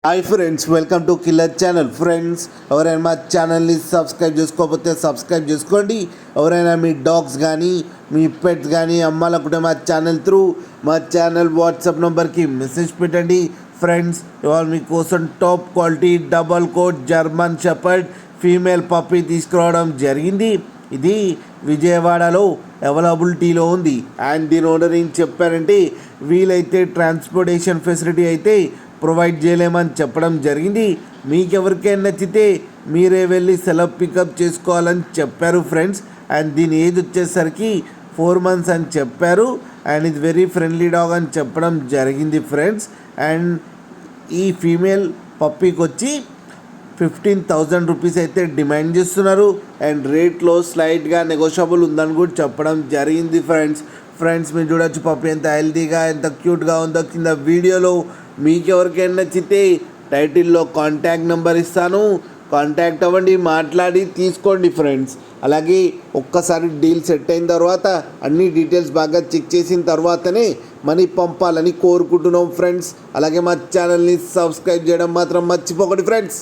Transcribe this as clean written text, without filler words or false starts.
Hi friends, welcome to killer channel. Friends, ఎవరైనా మా ఛానల్ని సబ్స్క్రైబ్ చేసుకోకపోతే సబ్స్క్రైబ్ చేసుకోండి. ఎవరైనా మీ డాగ్స్ కానీ మీ పెట్స్ కానీ అమ్మాలనుకుంటే మా ఛానల్ త్రూ మా ఛానల్ వాట్సాప్ నెంబర్కి మెసేజ్ పెట్టండి. ఫ్రెండ్స్, ఇవాళ మీకోసం top quality double coat German shepherd female puppy తీసుకురావడం జరిగింది. ఇది విజయవాడలో అవైలబిలిటీలో ఉంది. అండ్ దీని ఓనర్ ఏం చెప్పారంటే, వీలైతే ట్రాన్స్పోర్టేషన్ ఫెసిలిటీ అయితే ప్రొవైడ్ చేయలేమని చెప్పడం జరిగింది. మీకు ఎవరికైనా నచ్చితే మీరే వెళ్ళి సెలవు పికప్ చేసుకోవాలని చెప్పారు ఫ్రెండ్స్. అండ్ దీని ఏజ్ వచ్చేసరికి 4 months అని చెప్పారు. అండ్ ఇది వెరీ ఫ్రెండ్లీ డాగ్ అని చెప్పడం జరిగింది ఫ్రెండ్స్. అండ్ ఈ ఫీమేల్ పప్పీకి వచ్చి 15,000 రూపీస్ అయితే డిమాండ్ చేస్తున్నారు. అండ్ రేట్లో స్లైట్గా నెగోషియబుల్ ఉందని కూడా చెప్పడం జరిగింది ఫ్రెండ్స్ మీరు చూడొచ్చు పప్పీ ఎంత హెల్తీగా ఎంత క్యూట్గా ఉందో. కింద వీడియోలో మీకు ఎవరికైనా నచ్చితే టైటిల్లో కాంటాక్ట్ నెంబర్ ఇస్తాను, కాంటాక్ట్ అవ్వండి, మాట్లాడి తీసుకోండి ఫ్రెండ్స్. అలాగే ఒక్కసారి డీల్ సెట్ అయిన తర్వాత అన్ని డీటెయిల్స్ బాగా చెక్ చేసిన తర్వాతనే మనీ పంపాలని కోరుకుంటున్నాం ఫ్రెండ్స్. అలాగే మా ఛానల్ని సబ్స్క్రైబ్ చేయడం మాత్రం మర్చిపోకండి ఫ్రెండ్స్.